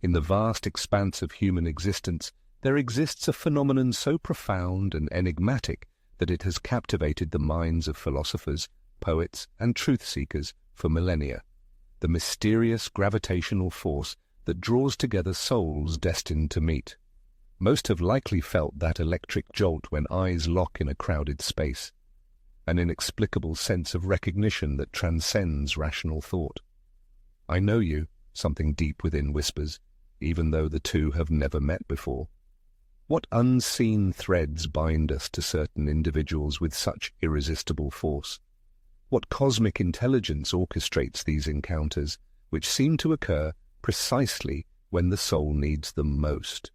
In the vast expanse of human existence, there exists a phenomenon so profound and enigmatic that it has captivated the minds of philosophers, poets, and truth-seekers for millennia. The mysterious gravitational force that draws together souls destined to meet. Most have likely felt that electric jolt when eyes lock in a crowded space, an inexplicable sense of recognition that transcends rational thought. "I know you," something deep within whispers, even though the two have never met before. What unseen threads bind us to certain individuals with such irresistible force? What cosmic intelligence orchestrates these encounters, which seem to occur precisely when the soul needs them most?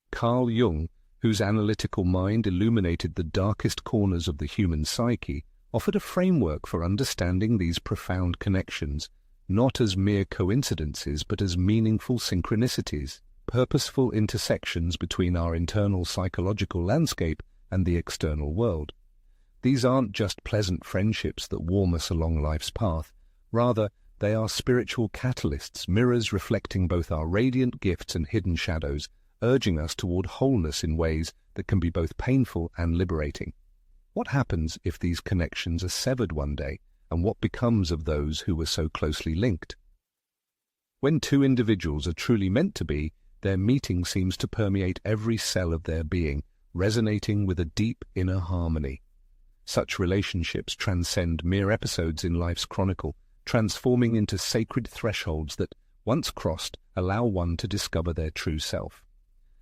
Carl Jung, whose analytical mind illuminated the darkest corners of the human psyche, offered a framework for understanding these profound connections, not as mere coincidences but as meaningful synchronicities, purposeful intersections between our internal psychological landscape and the external world. These aren't just pleasant friendships that warm us along life's path. Rather, they are spiritual catalysts, mirrors reflecting both our radiant gifts and hidden shadows, urging us toward wholeness in ways that can be both painful and liberating. What happens if these connections are severed one day, and what becomes of those who were so closely linked? When two individuals are truly meant to be, their meeting seems to permeate every cell of their being, resonating with a deep inner harmony. Such relationships transcend mere episodes in life's chronicle, transforming into sacred thresholds that, once crossed, allow one to discover their true self.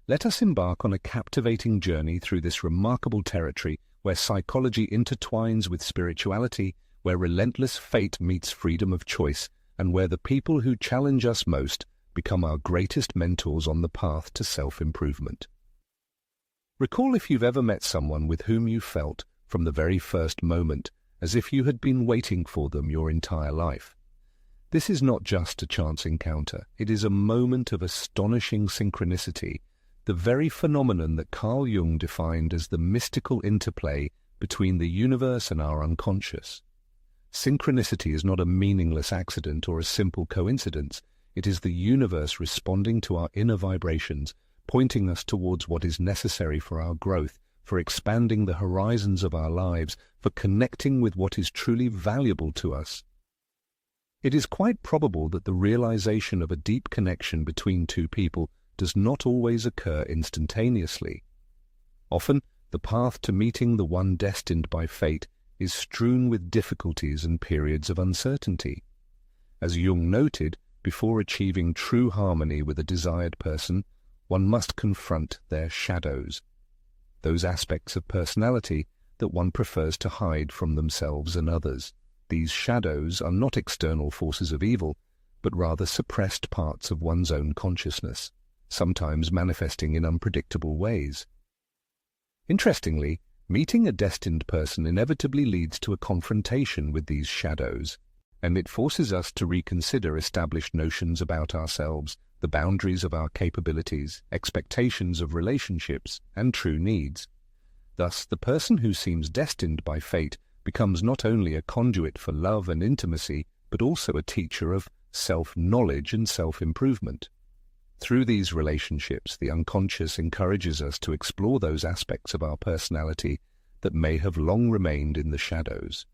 Let us embark on a captivating journey through this remarkable territory where psychology intertwines with spirituality, where relentless fate meets freedom of choice, and where the people who challenge us most become our greatest mentors on the path to self-improvement. Recall if you've ever met someone with whom you felt, from the very first moment, as if you had been waiting for them your entire life. This is not just a chance encounter. It is a moment of astonishing synchronicity, the very phenomenon that Carl Jung defined as the mystical interplay between the universe and our unconscious. Synchronicity is not a meaningless accident or a simple coincidence. It is the universe responding to our inner vibrations, pointing us towards what is necessary for our growth, for expanding the horizons of our lives, for connecting with what is truly valuable to us. It is quite probable that the realization of a deep connection between two people does not always occur instantaneously. Often, the path to meeting the one destined by fate is strewn with difficulties and periods of uncertainty. As Jung noted, before achieving true harmony with a desired person, one must confront their shadows, those aspects of personality that one prefers to hide from themselves and others. These shadows are not external forces of evil, but rather suppressed parts of one's own consciousness, sometimes manifesting in unpredictable ways. Interestingly, meeting a destined person inevitably leads to a confrontation with these shadows, and it forces us to reconsider established notions about ourselves, the boundaries of our capabilities, expectations of relationships, and true needs. Thus, the person who seems destined by fate becomes not only a conduit for love and intimacy, but also a teacher of self-knowledge and self-improvement. Through these relationships, the unconscious encourages us to explore those aspects of our personality that may have long remained in the shadows.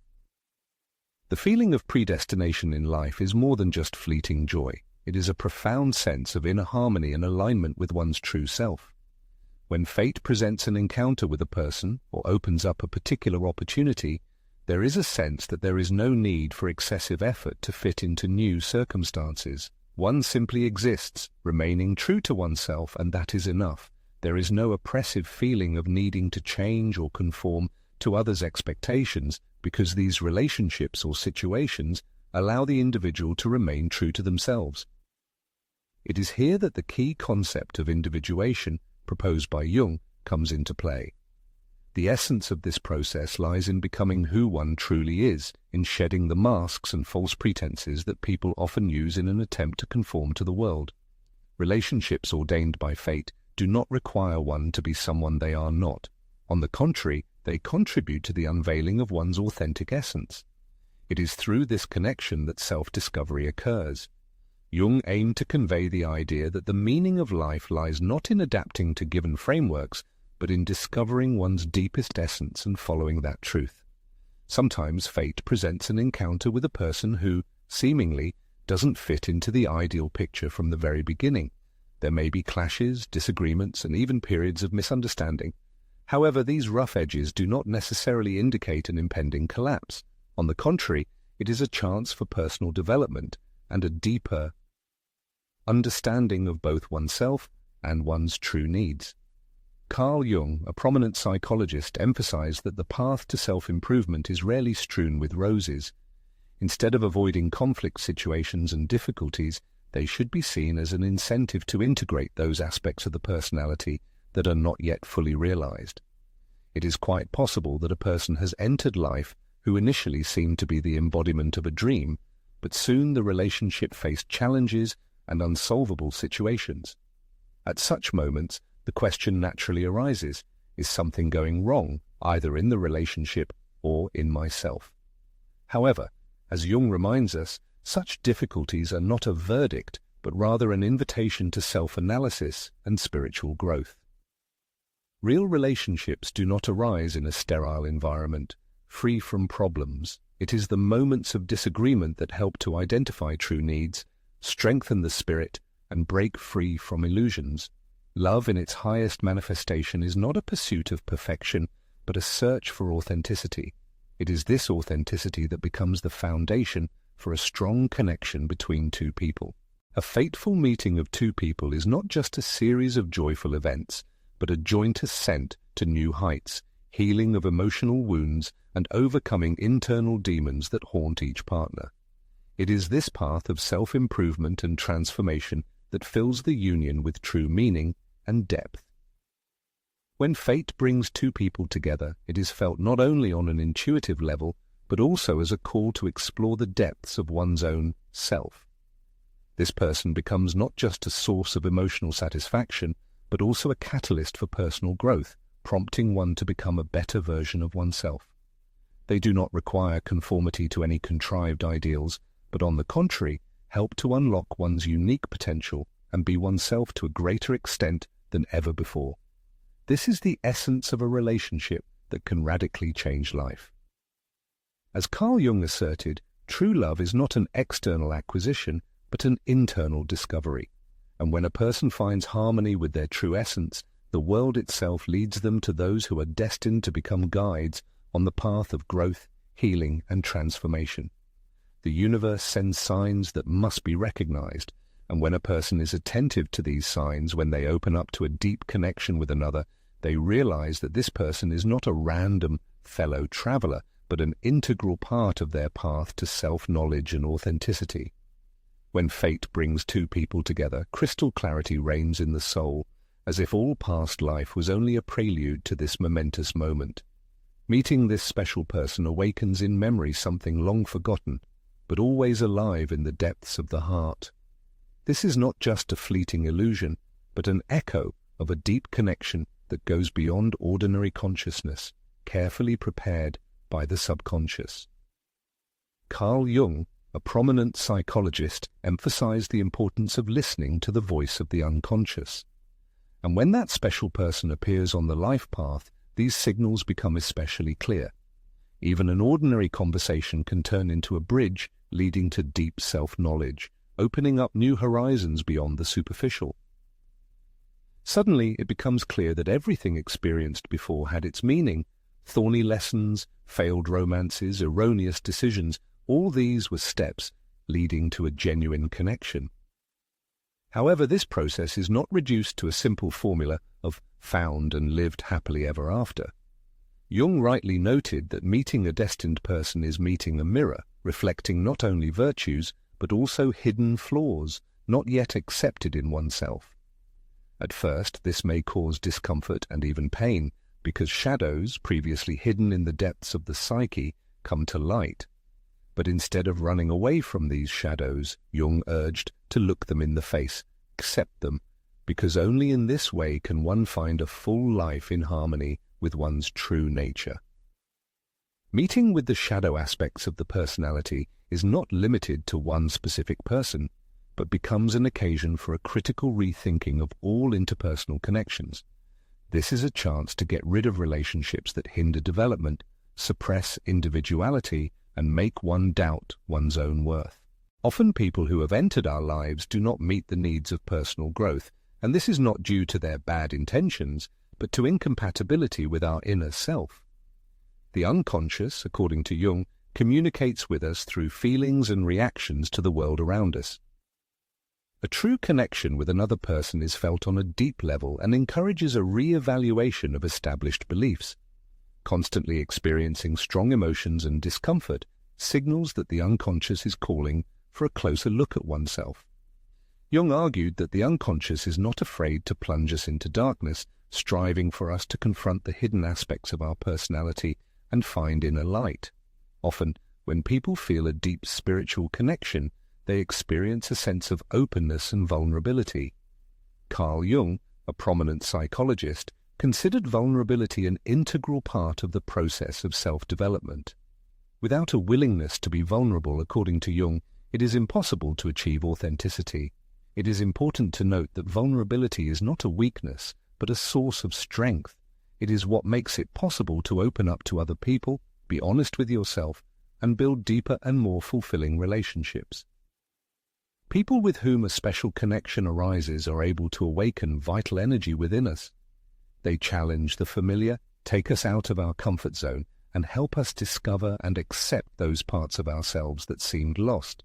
The feeling of predestination in life is more than just fleeting joy. It is a profound sense of inner harmony and alignment with one's true self. When fate presents an encounter with a person or opens up a particular opportunity, there is a sense that there is no need for excessive effort to fit into new circumstances. One simply exists, remaining true to oneself, and that is enough. There is no oppressive feeling of needing to change or conform to others' expectations, because these relationships or situations allow the individual to remain true to themselves. It is here that the key concept of individuation, proposed by Jung, comes into play. The essence of this process lies in becoming who one truly is, in shedding the masks and false pretenses that people often use in an attempt to conform to the world. Relationships ordained by fate do not require one to be someone they are not. On the contrary, they contribute to the unveiling of one's authentic essence. It is through this connection that self-discovery occurs. Jung aimed to convey the idea that the meaning of life lies not in adapting to given frameworks, but in discovering one's deepest essence and following that truth. Sometimes fate presents an encounter with a person who, seemingly, doesn't fit into the ideal picture from the very beginning. There may be clashes, disagreements, and even periods of misunderstanding. However, these rough edges do not necessarily indicate an impending collapse. On the contrary, it is a chance for personal development and a deeper understanding of both oneself and one's true needs. Carl Jung, a prominent psychologist, emphasized that the path to self-improvement is rarely strewn with roses. Instead of avoiding conflict situations and difficulties, they should be seen as an incentive to integrate those aspects of the personality that are not yet fully realized. It is quite possible that a person has entered life who initially seemed to be the embodiment of a dream, but soon the relationship faced challenges and unsolvable situations. At such moments, the question naturally arises, is something going wrong, either in the relationship or in myself? However, as Jung reminds us, such difficulties are not a verdict, but rather an invitation to self-analysis and spiritual growth. Real relationships do not arise in a sterile environment, free from problems. It is the moments of disagreement that help to identify true needs, strengthen the spirit, and break free from illusions. Love in its highest manifestation is not a pursuit of perfection, but a search for authenticity. It is this authenticity that becomes the foundation for a strong connection between two people. A fateful meeting of two people is not just a series of joyful events, but a joint ascent to new heights, healing of emotional wounds, and overcoming internal demons that haunt each partner. It is this path of self-improvement and transformation that fills the union with true meaning and depth. When fate brings two people together, it is felt not only on an intuitive level, but also as a call to explore the depths of one's own self. This person becomes not just a source of emotional satisfaction, but also a catalyst for personal growth, prompting one to become a better version of oneself. They do not require conformity to any contrived ideals, but on the contrary, help to unlock one's unique potential and be oneself to a greater extent than ever before. This is the essence of a relationship that can radically change life. As Carl Jung asserted, true love is not an external acquisition, but an internal discovery. And when a person finds harmony with their true essence, the world itself leads them to those who are destined to become guides on the path of growth, healing, and transformation. The universe sends signs that must be recognized, and when a person is attentive to these signs, when they open up to a deep connection with another, they realize that this person is not a random fellow traveler, but an integral part of their path to self-knowledge and authenticity. When fate brings two people together, crystal clarity reigns in the soul, as if all past life was only a prelude to this momentous moment. Meeting this special person awakens in memory something long forgotten, but always alive in the depths of the heart. This is not just a fleeting illusion, but an echo of a deep connection that goes beyond ordinary consciousness, carefully prepared by the subconscious. Carl Jung, a prominent psychologist, emphasized the importance of listening to the voice of the unconscious. And when that special person appears on the life path, these signals become especially clear. Even an ordinary conversation can turn into a bridge leading to deep self-knowledge, opening up new horizons beyond the superficial. Suddenly, it becomes clear that everything experienced before had its meaning. Thorny lessons, failed romances, erroneous decisions, all these were steps leading to a genuine connection. However, this process is not reduced to a simple formula of found and lived happily ever after. Jung rightly noted that meeting a destined person is meeting a mirror, reflecting not only virtues, but also hidden flaws, not yet accepted in oneself. At first, this may cause discomfort and even pain, because shadows, previously hidden in the depths of the psyche, come to light. But instead of running away from these shadows, Jung urged to look them in the face, accept them, because only in this way can one find a full life in harmony with one's true nature. Meeting with the shadow aspects of the personality is not limited to one specific person. but becomes an occasion for a critical rethinking of all interpersonal connections. This is a chance to get rid of relationships that hinder development, suppress individuality, and make one doubt one's own worth. Often people who have entered our lives do not meet the needs of personal growth, and this is not due to their bad intentions, but to incompatibility with our inner self. The unconscious, according to Jung, communicates with us through feelings and reactions to the world around us. A true connection with another person is felt on a deep level and encourages a re-evaluation of established beliefs. Constantly experiencing strong emotions and discomfort signals that the unconscious is calling for a closer look at oneself. Jung argued that the unconscious is not afraid to plunge us into darkness, striving for us to confront the hidden aspects of our personality and find inner light. Often, when people feel a deep spiritual connection, they experience a sense of openness and vulnerability. Carl Jung, a prominent psychologist, considered vulnerability an integral part of the process of self-development. Without a willingness to be vulnerable, according to Jung, it is impossible to achieve authenticity. It is important to note that vulnerability is not a weakness, but a source of strength. It is what makes it possible to open up to other people, be honest with yourself, and build deeper and more fulfilling relationships. People with whom a special connection arises are able to awaken vital energy within us. They challenge the familiar, take us out of our comfort zone, and help us discover and accept those parts of ourselves that seemed lost.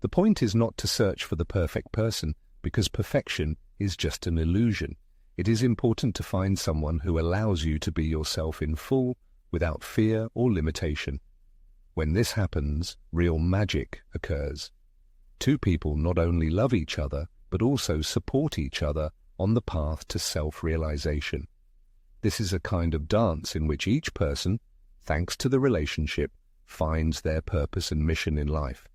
The point is not to search for the perfect person, because perfection is just an illusion. It is important to find someone who allows you to be yourself in full, without fear or limitation. When this happens, real magic occurs. Two people not only love each other, but also support each other on the path to self-realization. This is a kind of dance in which each person, thanks to the relationship, finds their purpose and mission in life.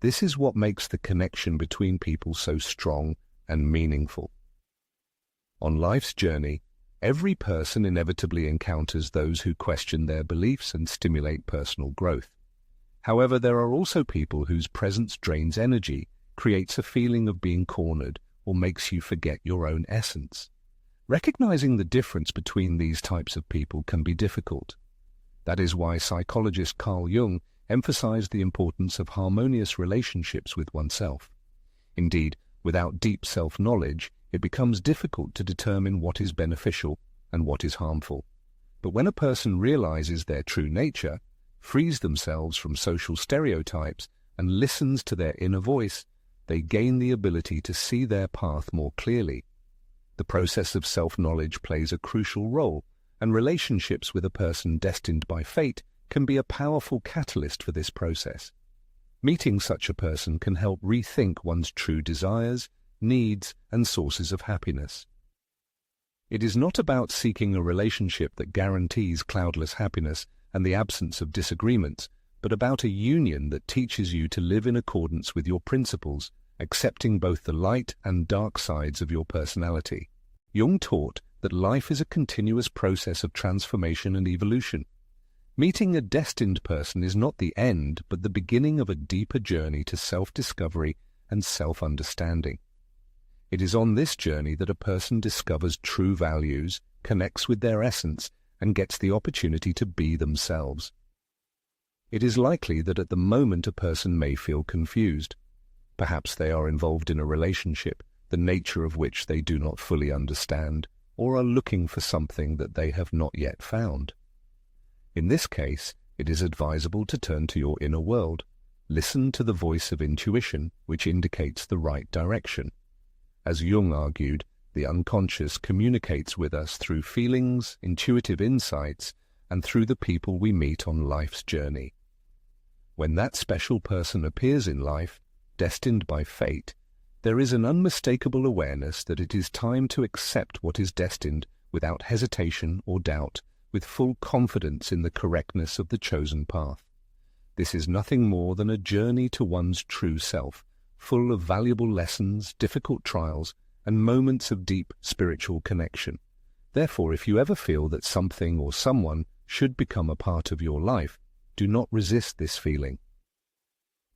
This is what makes the connection between people so strong and meaningful. On life's journey, every person inevitably encounters those who question their beliefs and stimulate personal growth. However, there are also people whose presence drains energy, creates a feeling of being cornered, or makes you forget your own essence. Recognizing the difference between these types of people can be difficult. That is why psychologist Carl Jung emphasized the importance of harmonious relationships with oneself. Indeed, without deep self-knowledge, it becomes difficult to determine what is beneficial and what is harmful. But when a person realizes their true nature, frees themselves from social stereotypes, and listens to their inner voice, they gain the ability to see their path more clearly. The process of self-knowledge plays a crucial role, and relationships with a person destined by fate can be a powerful catalyst for this process. Meeting such a person can help rethink one's true desires, needs, and sources of happiness. It is not about seeking a relationship that guarantees cloudless happiness and the absence of disagreements, but about a union that teaches you to live in accordance with your principles, accepting both the light and dark sides of your personality. Jung taught that life is a continuous process of transformation and evolution. Meeting a destined person is not the end, but the beginning of a deeper journey to self-discovery and self-understanding. It is on this journey that a person discovers true values, connects with their essence, and gets the opportunity to be themselves. It is likely that at the moment a person may feel confused. Perhaps they are involved in a relationship, the nature of which they do not fully understand, or are looking for something that they have not yet found. In this case, it is advisable to turn to your inner world. Listen to the voice of intuition, which indicates the right direction. As Jung argued, the unconscious communicates with us through feelings, intuitive insights, and through the people we meet on life's journey. When that special person appears in life, destined by fate, there is an unmistakable awareness that it is time to accept what is destined without hesitation or doubt, with full confidence in the correctness of the chosen path. This is nothing more than a journey to one's true self, full of valuable lessons, difficult trials, and moments of deep spiritual connection. Therefore, if you ever feel that something or someone should become a part of your life, do not resist this feeling.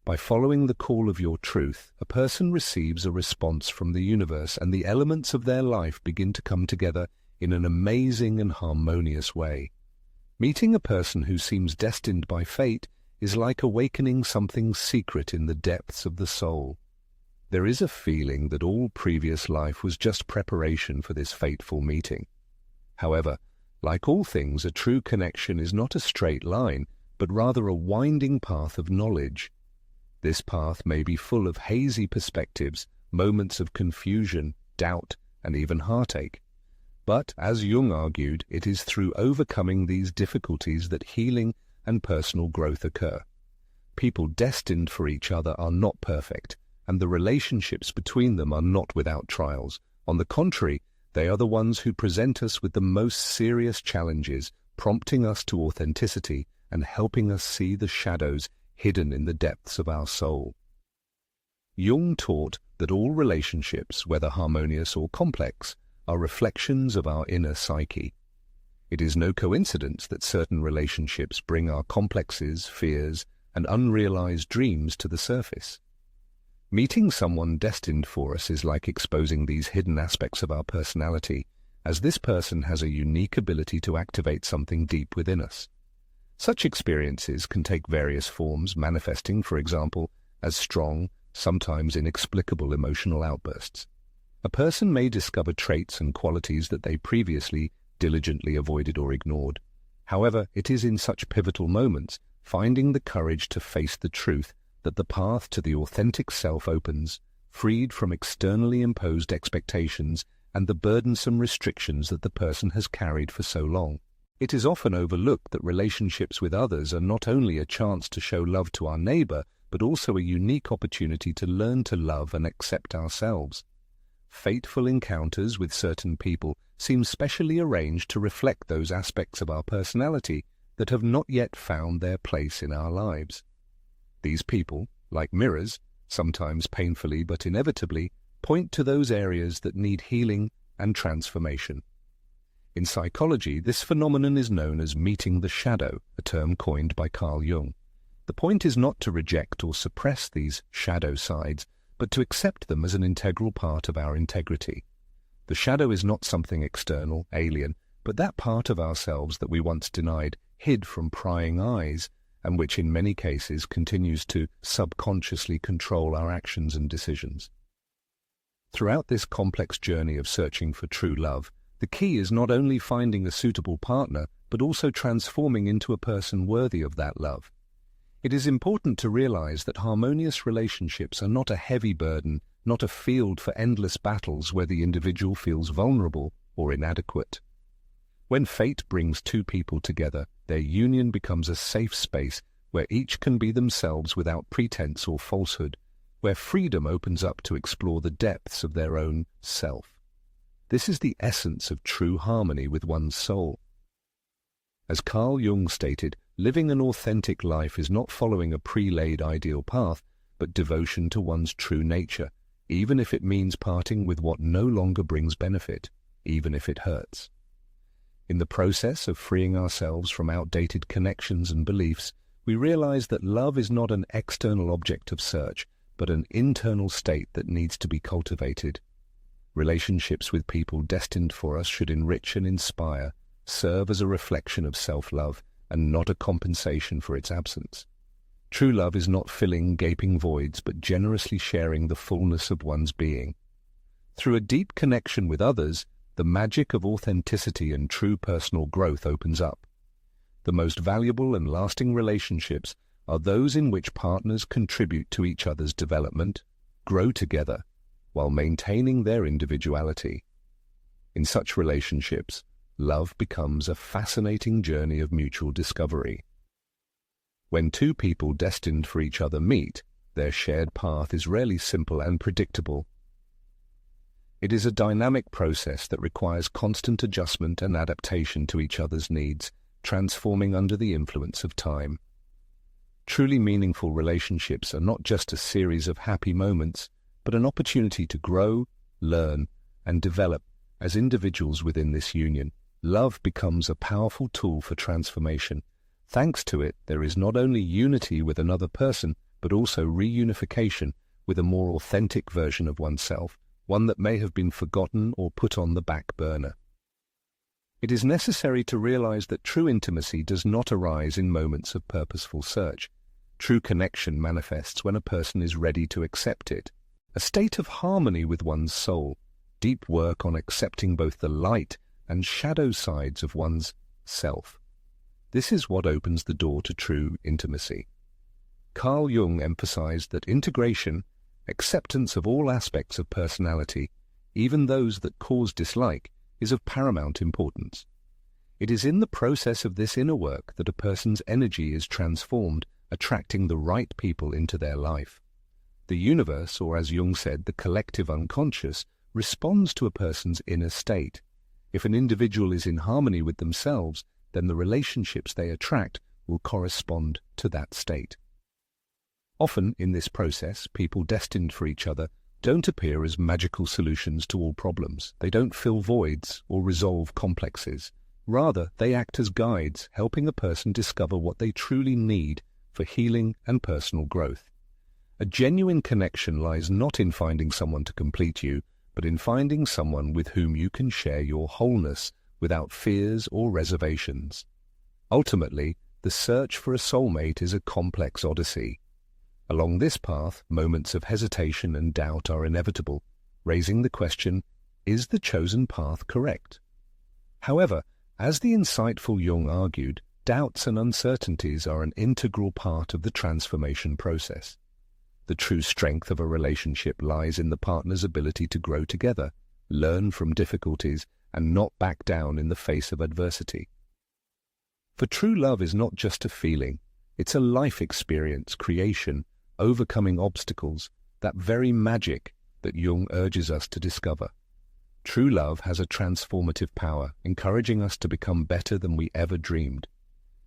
By following the call of your truth, a person receives a response from the universe, and the elements of their life begin to come together in an amazing and harmonious way. Meeting a person who seems destined by fate is like awakening something secret in the depths of the soul. There is a feeling that all previous life was just preparation for this fateful meeting. However, like all things, a true connection is not a straight line, but rather a winding path of knowledge. This path may be full of hazy perspectives, moments of confusion, doubt, and even heartache. But, as Jung argued, it is through overcoming these difficulties that healing and personal growth occur. People destined for each other are not perfect, and the relationships between them are not without trials. On the contrary, they are the ones who present us with the most serious challenges, prompting us to authenticity and helping us see the shadows hidden in the depths of our soul. Jung taught that all relationships, whether harmonious or complex, are reflections of our inner psyche. It is no coincidence that certain relationships bring our complexes, fears, and unrealized dreams to the surface. Meeting someone destined for us is like exposing these hidden aspects of our personality, as this person has a unique ability to activate something deep within us. Such experiences can take various forms, manifesting, for example, as strong, sometimes inexplicable emotional outbursts. A person may discover traits and qualities that they previously diligently avoided or ignored. However, it is in such pivotal moments, finding the courage to face the truth, that the path to the authentic self opens, freed from externally imposed expectations and the burdensome restrictions that the person has carried for so long. It is often overlooked that relationships with others are not only a chance to show love to our neighbor, but also a unique opportunity to learn to love and accept ourselves. Fateful encounters with certain people seem specially arranged to reflect those aspects of our personality that have not yet found their place in our lives. These people, like mirrors, sometimes painfully but inevitably, point to those areas that need healing and transformation. In psychology, this phenomenon is known as meeting the shadow, a term coined by Carl Jung. The point is not to reject or suppress these shadow sides, but to accept them as an integral part of our integrity. The shadow is not something external, alien, but that part of ourselves that we once denied, hid from prying eyes, and which in many cases continues to subconsciously control our actions and decisions. Throughout this complex journey of searching for true love, the key is not only finding a suitable partner, but also transforming into a person worthy of that love. It is important to realize that harmonious relationships are not a heavy burden, not a field for endless battles where the individual feels vulnerable or inadequate. When fate brings two people together, their union becomes a safe space where each can be themselves without pretense or falsehood, where freedom opens up to explore the depths of their own self. This is the essence of true harmony with one's soul. As Carl Jung stated, living an authentic life is not following a pre-laid ideal path, but devotion to one's true nature, even if it means parting with what no longer brings benefit, even if it hurts. In the process of freeing ourselves from outdated connections and beliefs, we realize that love is not an external object of search, but an internal state that needs to be cultivated. Relationships with people destined for us should enrich and inspire, serve as a reflection of self-love, and not a compensation for its absence. True love is not filling gaping voids, but generously sharing the fullness of one's being. Through a deep connection with others, the magic of authenticity and true personal growth opens up. The most valuable and lasting relationships are those in which partners contribute to each other's development, grow together, while maintaining their individuality. In such relationships, love becomes a fascinating journey of mutual discovery. When two people destined for each other meet, their shared path is rarely simple and predictable. It is a dynamic process that requires constant adjustment and adaptation to each other's needs, transforming under the influence of time. Truly meaningful relationships are not just a series of happy moments, but an opportunity to grow, learn, and develop as individuals within this union. Love becomes a powerful tool for transformation. Thanks to it, there is not only unity with another person, but also reunification with a more authentic version of oneself, one that may have been forgotten or put on the back burner. It is necessary to realize that true intimacy does not arise in moments of purposeful search. True connection manifests when a person is ready to accept it. A state of harmony with one's soul, deep work on accepting both the light and shadow sides of one's self. This is what opens the door to true intimacy. Carl Jung emphasized that integration, acceptance of all aspects of personality, even those that cause dislike, is of paramount importance. It is in the process of this inner work that a person's energy is transformed, attracting the right people into their life. The universe, or as Jung said, the collective unconscious, responds to a person's inner state. If an individual is in harmony with themselves, then the relationships they attract will correspond to that state. Often in this process, people destined for each other don't appear as magical solutions to all problems. They don't fill voids or resolve complexes. Rather, they act as guides, helping a person discover what they truly need for healing and personal growth. A genuine connection lies not in finding someone to complete you, but in finding someone with whom you can share your wholeness without fears or reservations. Ultimately, the search for a soulmate is a complex odyssey. Along this path, moments of hesitation and doubt are inevitable, raising the question, is the chosen path correct? However, as the insightful Jung argued, doubts and uncertainties are an integral part of the transformation process. The true strength of a relationship lies in the partner's ability to grow together, learn from difficulties, and not back down in the face of adversity. For true love is not just a feeling, it's a life experience, creation, overcoming obstacles, that very magic that Jung urges us to discover. True love has a transformative power, encouraging us to become better than we ever dreamed.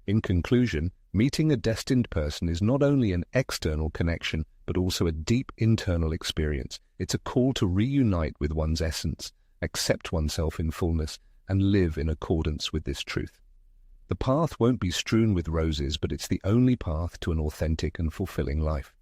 In conclusion, meeting a destined person is not only an external connection, but also a deep internal experience. It's a call to reunite with one's essence, accept oneself in fullness, and live in accordance with this truth. The path won't be strewn with roses, but it's the only path to an authentic and fulfilling life.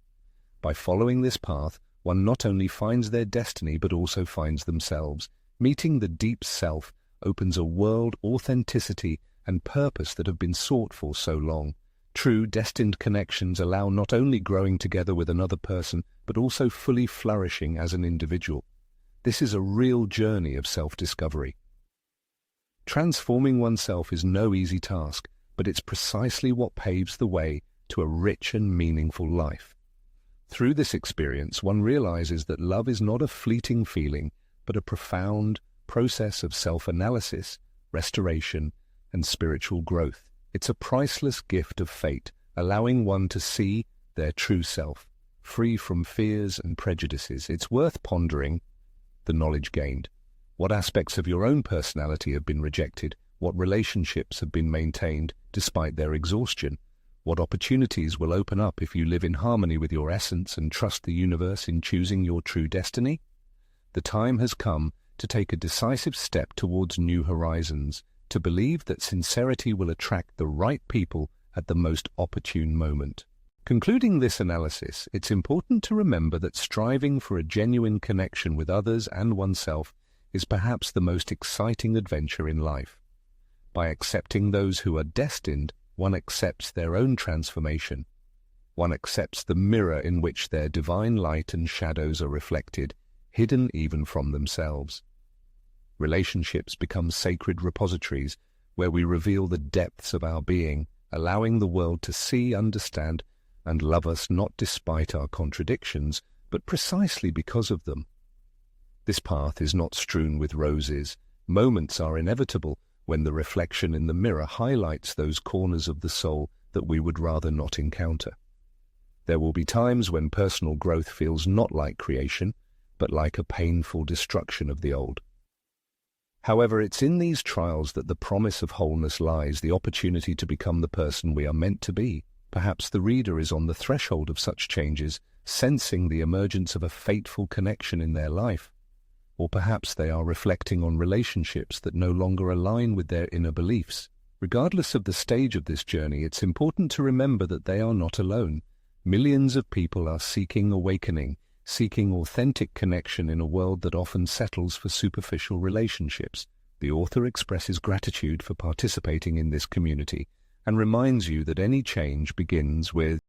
By following this path, one not only finds their destiny, but also finds themselves. Meeting the deep self opens a world, authenticity, and purpose that have been sought for so long. True, destined connections allow not only growing together with another person, but also fully flourishing as an individual. This is a real journey of self-discovery. Transforming oneself is no easy task, but it's precisely what paves the way to a rich and meaningful life. Through this experience, one realizes that love is not a fleeting feeling, but a profound process of self-analysis, restoration, and spiritual growth. It's a priceless gift of fate, allowing one to see their true self, free from fears and prejudices. It's worth pondering the knowledge gained. What aspects of your own personality have been rejected? What relationships have been maintained despite their exhaustion? What opportunities will open up if you live in harmony with your essence and trust the universe in choosing your true destiny? The time has come to take a decisive step towards new horizons, to believe that sincerity will attract the right people at the most opportune moment. Concluding this analysis, it's important to remember that striving for a genuine connection with others and oneself is perhaps the most exciting adventure in life. By accepting those who are destined, one accepts their own transformation. One accepts the mirror in which their divine light and shadows are reflected, hidden even from themselves. Relationships become sacred repositories where we reveal the depths of our being, allowing the world to see, understand, and love us not despite our contradictions, but precisely because of them. This path is not strewn with roses. Moments are inevitable when the reflection in the mirror highlights those corners of the soul that we would rather not encounter. There will be times when personal growth feels not like creation, but like a painful destruction of the old. However, it's in these trials that the promise of wholeness lies, the opportunity to become the person we are meant to be. Perhaps the reader is on the threshold of such changes, sensing the emergence of a fateful connection in their life. Or perhaps they are reflecting on relationships that no longer align with their inner beliefs. Regardless of the stage of this journey, it's important to remember that they are not alone. Millions of people are seeking awakening, seeking authentic connection in a world that often settles for superficial relationships. The author expresses gratitude for participating in this community and reminds you that any change begins with